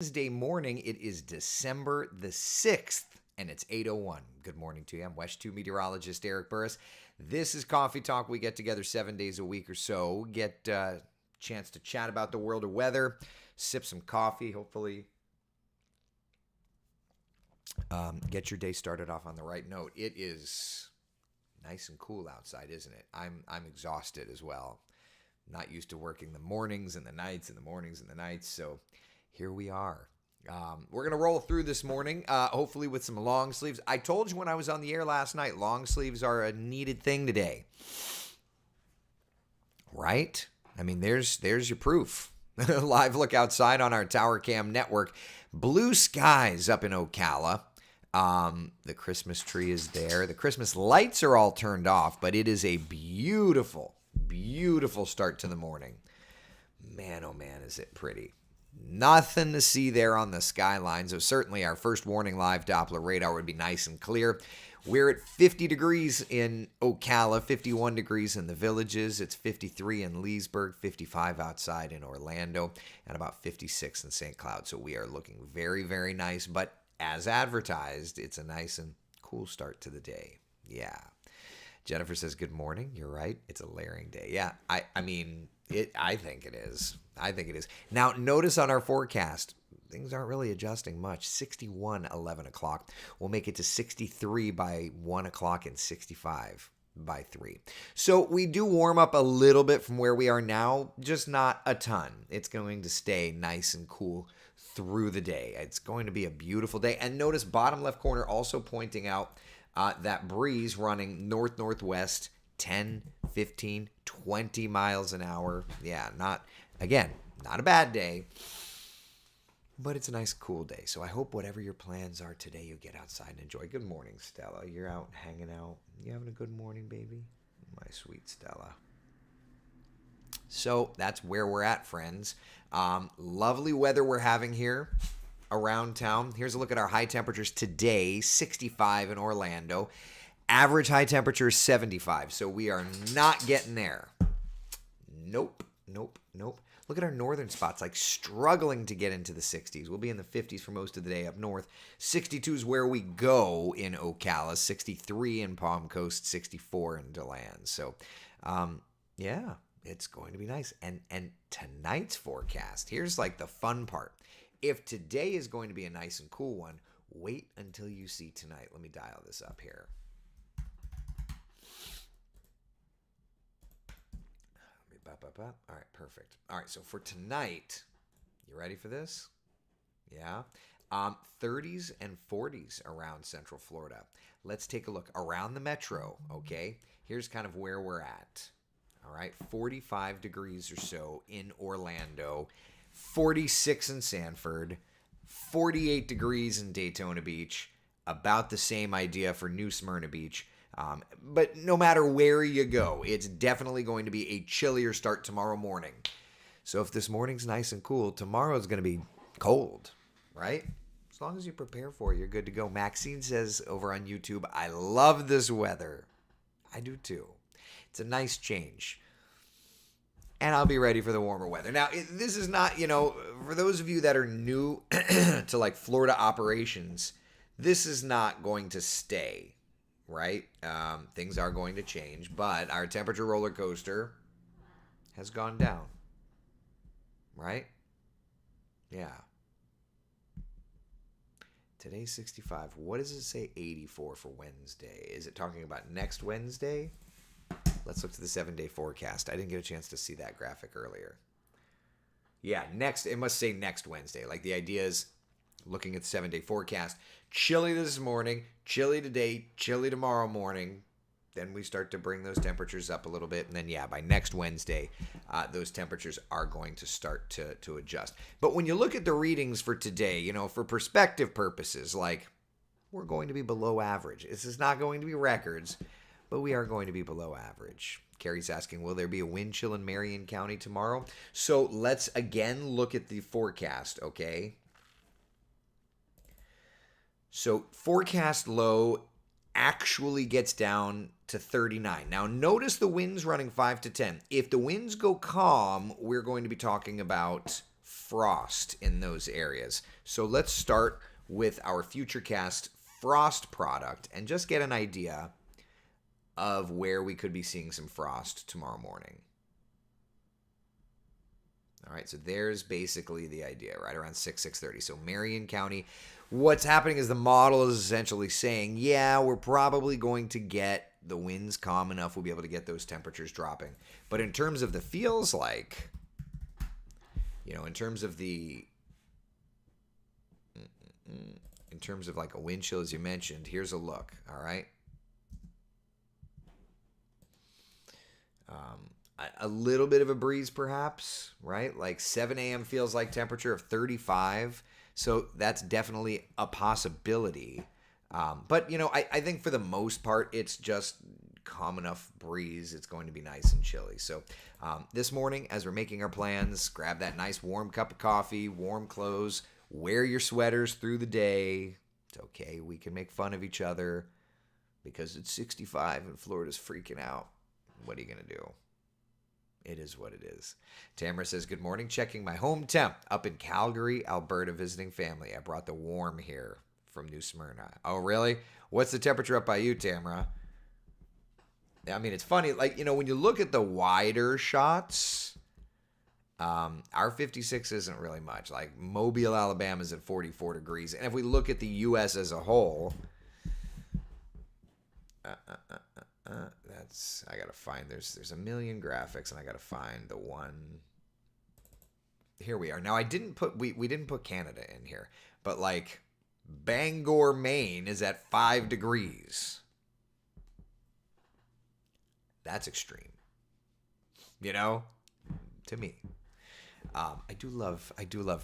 Wednesday morning. It is December the 6th, and it's 8:01. Good morning to you. I'm West 2 meteorologist Eric Burris. This is Coffee Talk. We get together 7 days a week or so, get a chance to chat about the world of weather, sip some coffee, hopefully get your day started off on the right note. It is nice and cool outside, isn't it? I'm exhausted as well. Not used to working the mornings and the nights and the mornings and the nights, so here we are. We're going to roll through this morning, hopefully with some long sleeves. I told you when I was on the air last night, long sleeves are a needed thing today. Right? I mean, there's your proof. Live look outside on our Tower Cam network. Blue skies up in Ocala. The Christmas tree is there. The Christmas lights are all turned off, but it is a beautiful, beautiful start to the morning. Man, oh man, is it pretty. Nothing to see there on the skyline, so certainly our first warning live Doppler radar would be nice and clear. We're at 50 degrees in Ocala, 51 degrees in the Villages. It's 53 in Leesburg, 55 outside in Orlando, and about 56 in St. Cloud. So we are looking very, very nice, but as advertised, it's a nice and cool start to the day. Yeah. Jennifer says, good morning. You're right. It's a layering day. Yeah, I think it is. I think it is. Now, notice on our forecast, things aren't really adjusting much. 61, 11 o'clock. We'll make it to 63 by 1 o'clock and 65 by 3. So we do warm up a little bit from where we are now, just not a ton. It's going to stay nice and cool through the day. It's going to be a beautiful day. And notice bottom left corner also pointing out that breeze running north-northwest, 10, 15, 20 miles an hour. Yeah, not a bad day, but it's a nice cool day. So I hope whatever your plans are today, you get outside and enjoy. Good morning, Stella. You're out hanging out. You having a good morning, baby? My sweet Stella. So that's where we're at, friends. Lovely weather we're having here around town. Here's a look at our high temperatures today, 65 in Orlando. Average high temperature is 75, so we are not getting there. Nope. Look at our northern spots, like struggling to get into the 60s. We'll be in the 50s for most of the day up north. 62 is where we go in Ocala, 63 in Palm Coast, 64 in DeLand. So, yeah, it's going to be nice. And tonight's forecast, here's like the fun part. If today is going to be a nice and cool one, wait until you see tonight. Let me dial this up here. All right, perfect. All right, so for tonight, you ready for this? Yeah. 30s and 40s around Central Florida. Let's take a look around the metro, okay? Here's kind of where we're at. All right, 45 degrees or so in Orlando, 46 in Sanford, 48 degrees in Daytona Beach, about the same idea for New Smyrna Beach. But no matter where you go, it's definitely going to be a chillier start tomorrow morning. So if this morning's nice and cool, tomorrow's going to be cold, right? As long as you prepare for it, you're good to go. Maxine says over on YouTube, I love this weather. I do too. It's a nice change. And I'll be ready for the warmer weather. Now, this is not, for those of you that are new to like Florida operations, this is not going to stay. Right? Things are going to change, but our temperature roller coaster has gone down. Right? Yeah. Today's 65. What does it say 84 for Wednesday? Is it talking about next Wednesday? Let's look to the 7-day forecast. I didn't get a chance to see that graphic earlier. Yeah, it must say next Wednesday. Like the idea is looking at the 7-day forecast. Chilly this morning, chilly today, chilly tomorrow morning. Then we start to bring those temperatures up a little bit. And then, by next Wednesday, those temperatures are going to start to adjust. But when you look at the readings for today, for perspective purposes, like we're going to be below average. This is not going to be records, but we are going to be below average. Carrie's asking, will there be a wind chill in Marion County tomorrow? So let's again look at the forecast, okay? So forecast low actually gets down to 39. Now notice the winds running 5 to 10. If the winds go calm, we're going to be talking about frost in those areas. So let's start with our Futurecast frost product and just get an idea of where we could be seeing some frost tomorrow morning. All right, so there's basically the idea, right around 6:30. So Marion County, what's happening is the model is essentially saying, yeah, we're probably going to get the winds calm enough. We'll be able to get those temperatures dropping. But in terms of the feels like, in terms of like a wind chill, as you mentioned, here's a look, all right? A little bit of a breeze perhaps, right? Like 7 a.m. feels like temperature of 35. So that's definitely a possibility. But, I think for the most part, it's just calm enough breeze. It's going to be nice and chilly. So this morning, as we're making our plans, grab that nice warm cup of coffee, warm clothes, wear your sweaters through the day. It's okay. We can make fun of each other because it's 65 and Florida's freaking out. What are you going to do? It is what it is. Tamara says, good morning. Checking my home temp up in Calgary, Alberta, visiting family. I brought the warm here from New Smyrna. Oh, really? What's the temperature up by you, Tamara? I mean, it's funny. Like, when you look at the wider shots, our 56 isn't really much. Like, Mobile, Alabama is at 44 degrees. And if we look at the U.S. as a whole, I gotta find, there's a million graphics and I gotta find the one. Here we are. Now we didn't put Canada in here, but like Bangor, Maine is at 5 degrees. That's extreme. To me. I do love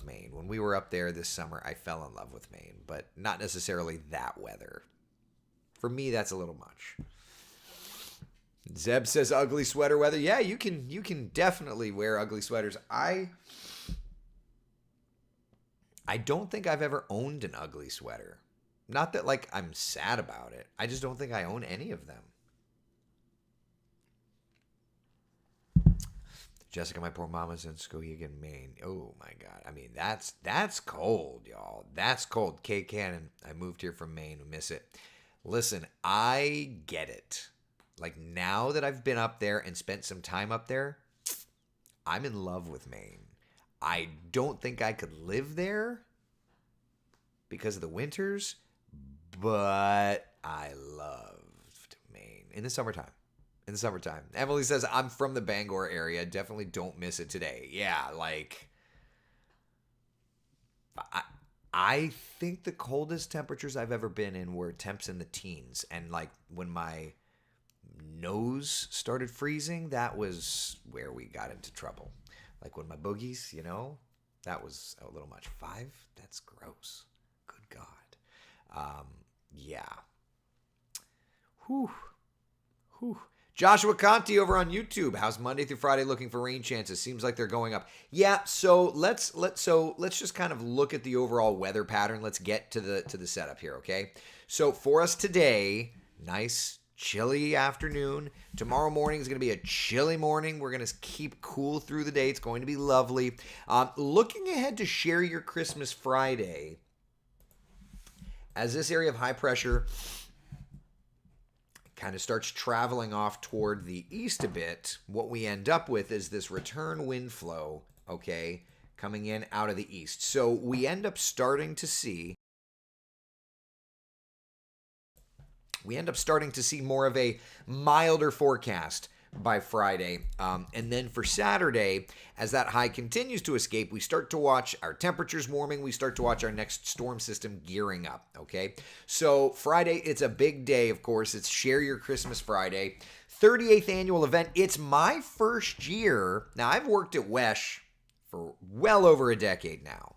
Maine. When we were up there this summer, I fell in love with Maine, but not necessarily that weather. For me, that's a little much. Zeb says ugly sweater weather. Yeah, you can definitely wear ugly sweaters. I don't think I've ever owned an ugly sweater. Not that like I'm sad about it. I just don't think I own any of them. Jessica, my poor mama's in Skowhegan, Maine. Oh my God. I mean, that's cold, y'all. That's cold. Kay Cannon, I moved here from Maine. I miss it. Listen, I get it. Like now that I've been up there and spent some time up there, I'm in love with Maine. I don't think I could live there because of the winters, but I loved Maine in the summertime. Emily says, I'm from the Bangor area. Definitely don't miss it today. Yeah, like I think the coldest temperatures I've ever been in were temps in the teens. And like when my nose started freezing, that was where we got into trouble. Like when my boogies, that was a little much. 5? That's gross. Good God. Yeah. Whew. Joshua Conti over on YouTube. How's Monday through Friday looking for rain chances? Seems like they're going up. Yeah, so let's just kind of look at the overall weather pattern. Let's get to the setup here, okay? So for us today, nice chilly afternoon. Tomorrow morning is going to be a chilly morning. We're going to keep cool through the day. It's going to be lovely. Looking ahead to Share Your Christmas Friday, as this area of high pressure kind of starts traveling off toward the east a bit, what we end up with is this return wind flow, okay, coming in out of the east. So we end up starting to see more of a milder forecast by Friday. And then for Saturday, as that high continues to escape, we start to watch our temperatures warming. We start to watch our next storm system gearing up, okay? So Friday, it's a big day, of course. It's Share Your Christmas Friday, 38th annual event. It's my first year. Now, I've worked at WESH for well over a decade now.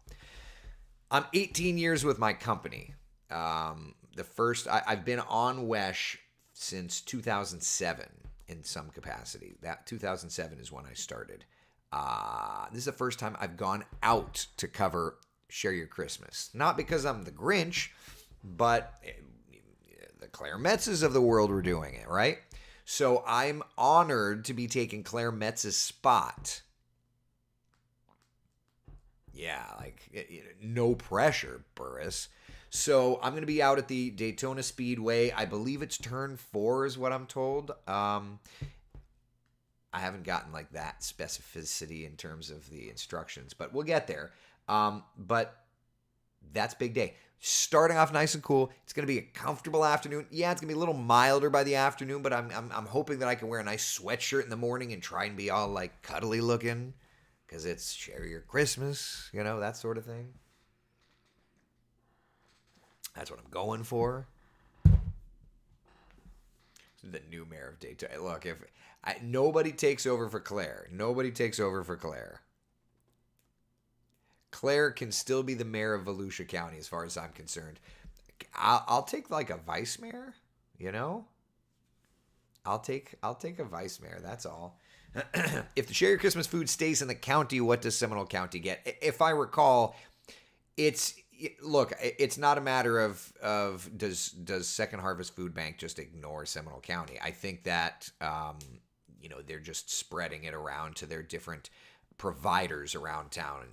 I'm 18 years with my company. I've been on WESH since 2007 in some capacity. That 2007 is when I started. This is the first time I've gone out to cover Share Your Christmas. Not because I'm the Grinch, but the Claire Metzes of the world were doing it, right? So I'm honored to be taking Claire Metz's spot. Yeah, like no pressure, Burris. So I'm going to be out at the Daytona Speedway. I believe it's turn 4 is what I'm told. I haven't gotten like that specificity in terms of the instructions, but we'll get there. But that's big day. Starting off nice and cool. It's going to be a comfortable afternoon. Yeah, it's going to be a little milder by the afternoon, but I'm hoping that I can wear a nice sweatshirt in the morning and try and be all like cuddly looking because it's share your Christmas, that sort of thing. That's what I'm going for. The new mayor of Daytona. Look, if nobody takes over for Claire. Claire can still be the mayor of Volusia County as far as I'm concerned. I'll take like a vice mayor, I'll take a vice mayor, that's all. If the Share Your Christmas food stays in the county, what does Seminole County get? If I recall, it's not a matter of does Second Harvest Food Bank just ignore Seminole County? I think that they're just spreading it around to their different providers around town.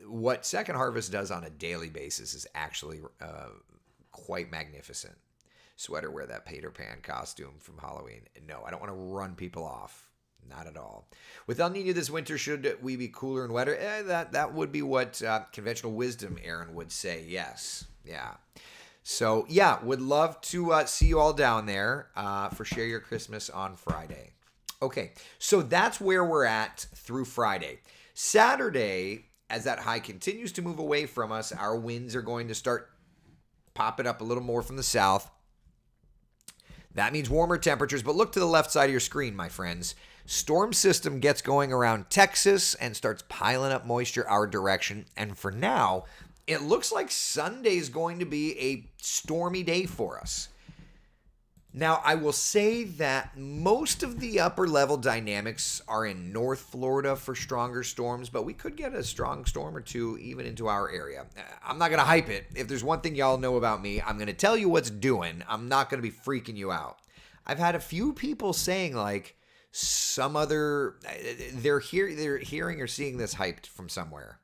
What Second Harvest does on a daily basis is actually quite magnificent. Sweater, wear that Peter Pan costume from Halloween. No, I don't want to run people off. Not at all. With El Nino this winter, should we be cooler and wetter? That would be what conventional wisdom, Aaron, would say. Yes. Yeah. So, yeah, would love to see you all down there for Share Your Christmas on Friday. Okay, so that's where we're at through Friday. Saturday, as that high continues to move away from us, our winds are going to start popping up a little more from the south. That means warmer temperatures, but look to the left side of your screen, my friends. Storm system gets going around Texas and starts piling up moisture our direction. And for now, it looks like Sunday's going to be a stormy day for us. Now, I will say that most of the upper level dynamics are in North Florida for stronger storms, but we could get a strong storm or two even into our area. I'm not going to hype it. If there's one thing y'all know about me, I'm going to tell you what's doing. I'm not going to be freaking you out. I've had a few people saying like some other, they're hearing or seeing this hyped from somewhere.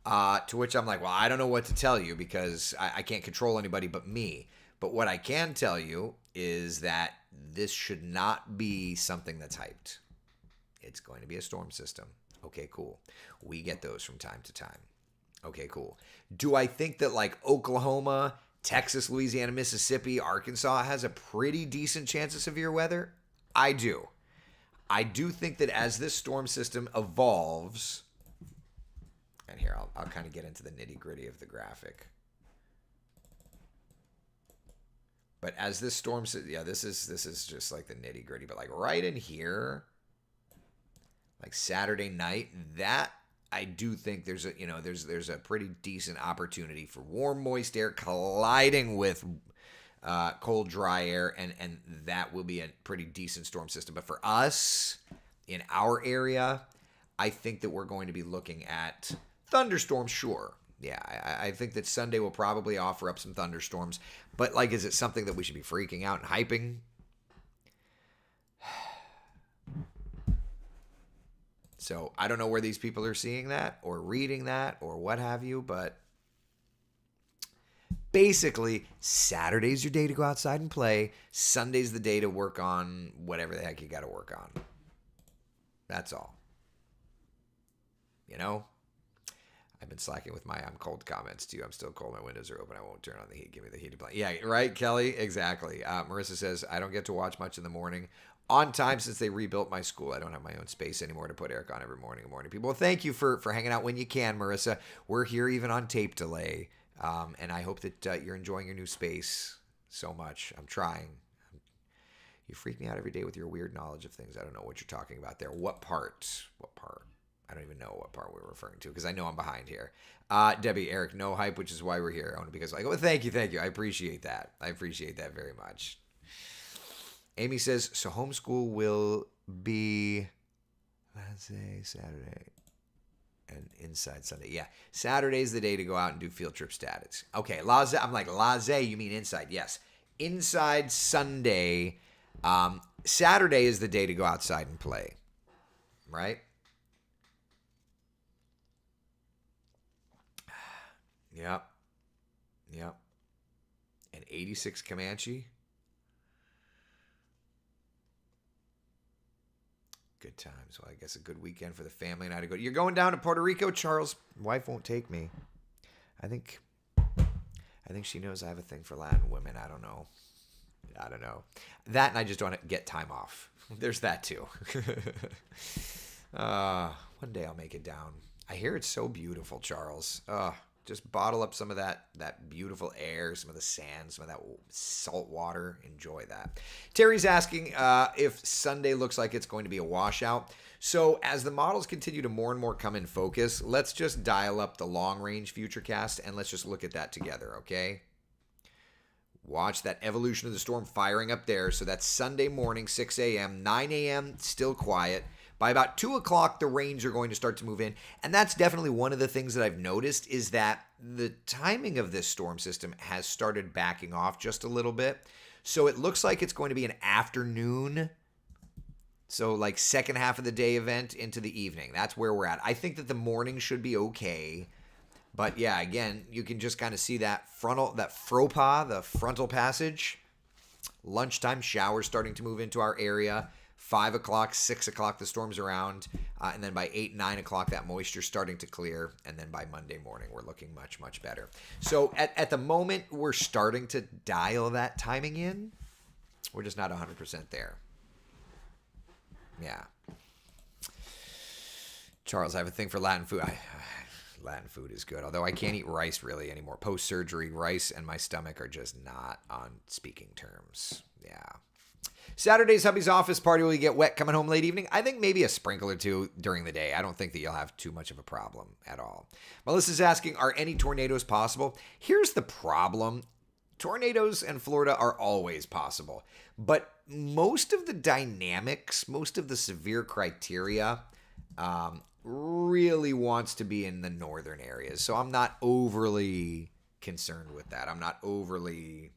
To which I'm like, well, I don't know what to tell you because I can't control anybody but me. But what I can tell you is that this should not be something that's hyped. It's going to be a storm system. Okay, cool. We get those from time to time. Okay, cool. Do I think that like Oklahoma, Texas, Louisiana, Mississippi, Arkansas has a pretty decent chance of severe weather? I do. I do think that as this storm system evolves, and here I'll kind of get into the nitty gritty of the graphic. But as this storm, this is just like the nitty gritty. But like right in here, like Saturday night, that I do think there's a pretty decent opportunity for warm, moist air colliding with cold, dry air, and that will be a pretty decent storm system. But for us in our area, I think that we're going to be looking at thunderstorms, sure. Yeah, I think that Sunday will probably offer up some thunderstorms. But, like, is it something that we should be freaking out and hyping? So, I don't know where these people are seeing that or reading that or what have you, but basically, Saturday's your day to go outside and play. Sunday's the day to work on whatever the heck you got to work on. That's all. I've been slacking with my I'm cold comments too. I'm still cold. My windows are open. I won't turn on the heat. Give me the heated blanket. Yeah, right, Kelly? Exactly. Marissa says, I don't get to watch much in the morning. On time since they rebuilt my school. I don't have my own space anymore to put Eric on every morning. Good morning, people. Well, thank you for hanging out when you can, Marissa. We're here even on tape delay. And I hope that you're enjoying your new space so much. I'm trying. You freak me out every day with your weird knowledge of things. I don't know what you're talking about there. What part? I don't even know what part we're referring to because I know I'm behind here. Debbie, Eric, no hype, which is why we're here. Only because well, thank you. I appreciate that. I appreciate that very much. Amy says, so homeschool will be, let's say, Saturday and inside Sunday. Yeah, Saturday's the day to go out and do field trip status. Okay, I'm like, laissez, you mean inside? Yes. Inside Sunday. Saturday is the day to go outside and play. Right? Yep. Yep. And 86 Comanche. Good times. Well, I guess a good weekend for the family and I to go. You're going down to Puerto Rico, Charles? Wife won't take me. I think she knows I have a thing for Latin women. I don't know. That, and I just don't want to get time off. There's that too. One day I'll make it down. I hear it's so beautiful, Charles. Just bottle up some of that beautiful air, some of the sand, some of that salt water. Enjoy that. Terry's asking if Sunday looks like it's going to be a washout. So as the models continue to more and more come in focus, let's just dial up the long-range futurecast and let's just look at that together, okay? Watch that evolution of the storm firing up there. So that's Sunday morning, 6 a.m., 9 a.m., still quiet. By about 2 o'clock, the rains are going to start to move in. And that's definitely one of the things that I've noticed is that the timing of this storm system has started backing off just a little bit. So it looks like it's going to be an afternoon, so like second half of the day event into the evening. That's where we're at. I think that the morning should be okay. But yeah, again, you can just kind of see that fropa, the frontal passage. Lunchtime showers starting to move into our area. 5 o'clock, 6 o'clock, the storm's around. And then by 8, 9 o'clock, that moisture's starting to clear. And then by Monday morning, we're looking much, much better. So at the moment, we're starting to dial that timing in. We're just not 100% there. Yeah. Charles, I have a thing for Latin food. Latin food is good, although I can't eat rice really anymore. Post-surgery, rice and my stomach are just not on speaking terms. Yeah. Saturday's hubby's office party. Will you get wet coming home late evening? I think maybe a sprinkle or two during the day. I don't think that you'll have too much of a problem at all. Melissa's asking, are any tornadoes possible? Here's the problem. Tornadoes in Florida are always possible. But most of the dynamics, most of the severe criteria really wants to be in the northern areas. So I'm not overly concerned with that. I'm not overly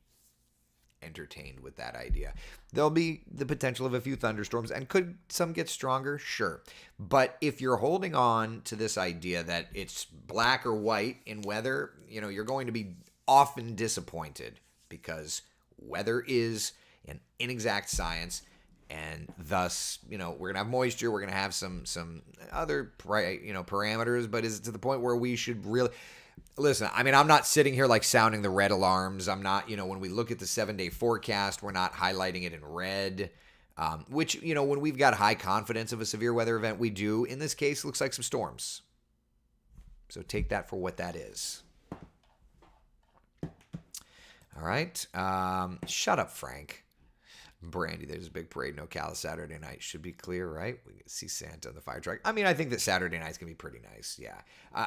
entertained with that idea. There'll be the potential of a few thunderstorms, and could some get stronger? Sure. But if you're holding on to this idea that it's black or white in weather, you're going to be often disappointed because weather is an inexact science. And thus, we're going to have moisture. We're going to have some other, parameters. But is it to the point where we should really listen? I mean, I'm not sitting here like sounding the red alarms. I'm not, when we look at the 7-day forecast, we're not highlighting it in red, which, when we've got high confidence of a severe weather event, we do. In this case, it looks like some storms. So take that for what that is. All right. Shut up, Frank. Brandy, there's a big parade in Ocala Saturday night. Should be clear, right? We can see Santa on the fire truck. I mean, I think that Saturday night's going to be pretty nice. Yeah.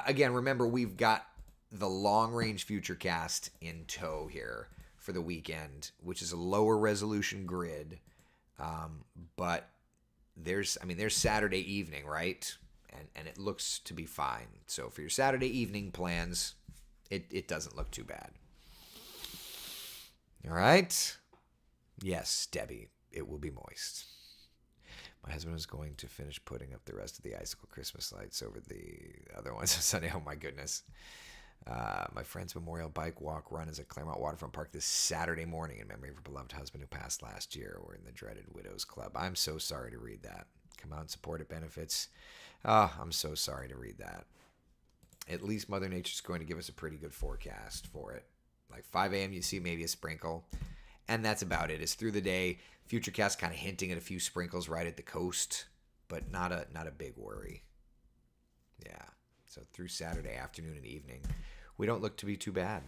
Again, remember, we've got the long-range futurecast in tow here for the weekend, which is a lower resolution grid. But there's Saturday evening, right? And it looks to be fine. So for your Saturday evening plans, it doesn't look too bad. All right. Yes, Debbie, it will be moist. My husband is going to finish putting up the rest of the icicle Christmas lights over the other ones on Sunday. Oh, my goodness. My friend's memorial bike walk run is at Claremont Waterfront Park this Saturday morning in memory of her beloved husband who passed last year. We're in the dreaded Widows Club. I'm so sorry to read that. Come out and support it benefits. I'm so sorry to read that. At least Mother Nature's going to give us a pretty good forecast for it. Like 5 a.m., you see maybe a sprinkle. And that's about it. It's through the day. Futurecast kind of hinting at a few sprinkles right at the coast, but not a big worry. Yeah. So through Saturday afternoon and evening, we don't look to be too bad.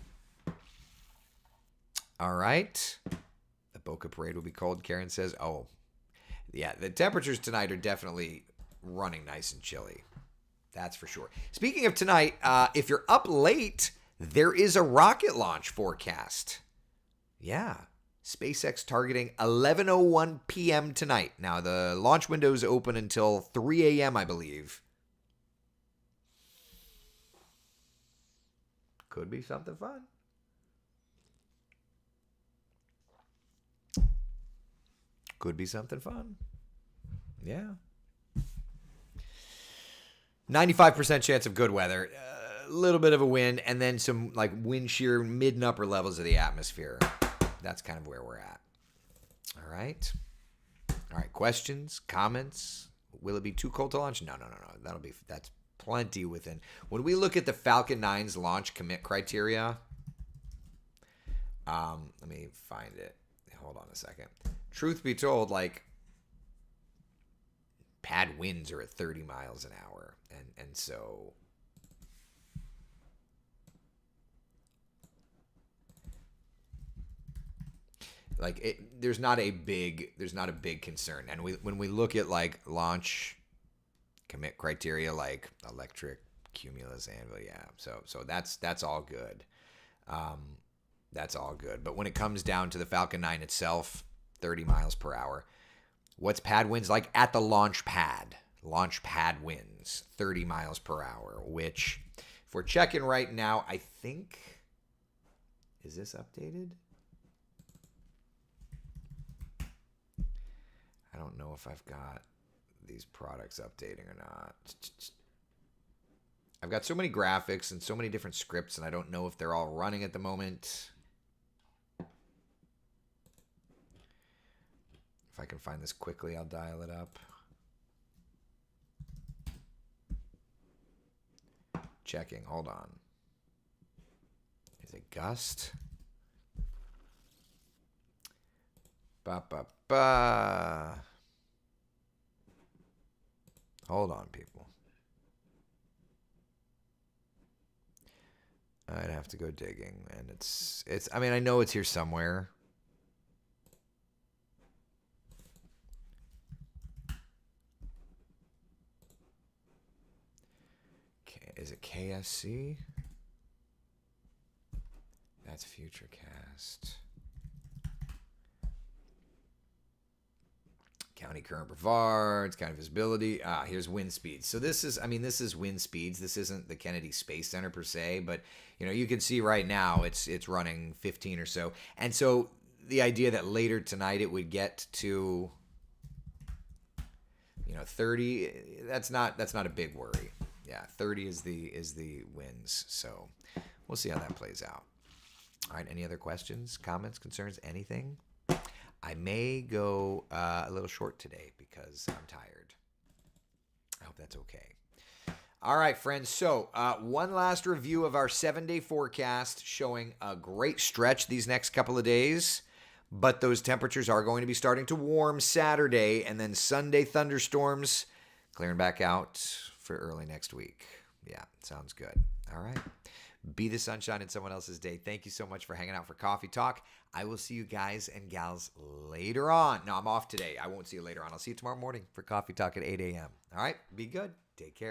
All right. The Boca Parade will be cold, Karen says. Oh, yeah. The temperatures tonight are definitely running nice and chilly. That's for sure. Speaking of tonight, if you're up late, there is a rocket launch forecast. Yeah. SpaceX targeting 11:01 p.m. tonight. Now, the launch window is open until 3 a.m., I believe. Could be something fun. Could be something fun. Yeah. 95% chance of good weather. little bit of a wind, and then some like wind shear mid and upper levels of the atmosphere. That's kind of where we're at. All right. All right. Questions, comments? Will it be too cold to launch? No. That's plenty within. When we look at the Falcon 9's launch commit criteria, let me find it. Hold on a second. Truth be told, like, pad winds are at 30 miles an hour, and so like there's not a big concern. And when we look at like launch commit criteria, like electric, cumulus, anvil, yeah. So that's all good. That's all good. But when it comes down to the Falcon 9 itself, 30 miles per hour. What's pad winds like at the launch pad? Launch pad winds, 30 miles per hour, which if we're checking right now, I think, is this updated? I don't know if I've got these products updating or not. I've got so many graphics and so many different scripts, and I don't know if they're all running at the moment. If I can find this quickly, I'll dial it up. Checking. Hold on. Is it gust? Ba. Hold on, people. I'd have to go digging, and it's. I mean, I know it's here somewhere. Is it KSC? That's Futurecast. County current Brevard, county visibility. Here's wind speeds. So this is wind speeds. This isn't the Kennedy Space Center per se, but you can see right now it's running 15 or so. And so the idea that later tonight it would get to 30, that's not a big worry. Yeah, 30 is the winds. So we'll see how that plays out. All right, any other questions, comments, concerns, anything? I may go a little short today because I'm tired. I hope that's okay. All right, friends. So one last review of our 7-day forecast showing a great stretch these next couple of days. But those temperatures are going to be starting to warm Saturday, and then Sunday thunderstorms clearing back out for early next week. Yeah, sounds good. All right. Be the sunshine in someone else's day. Thank you so much for hanging out for Coffee Talk. I will see you guys and gals later on. No, I'm off today. I won't see you later on. I'll see you tomorrow morning for Coffee Talk at 8 a.m. All right? Be good. Take care.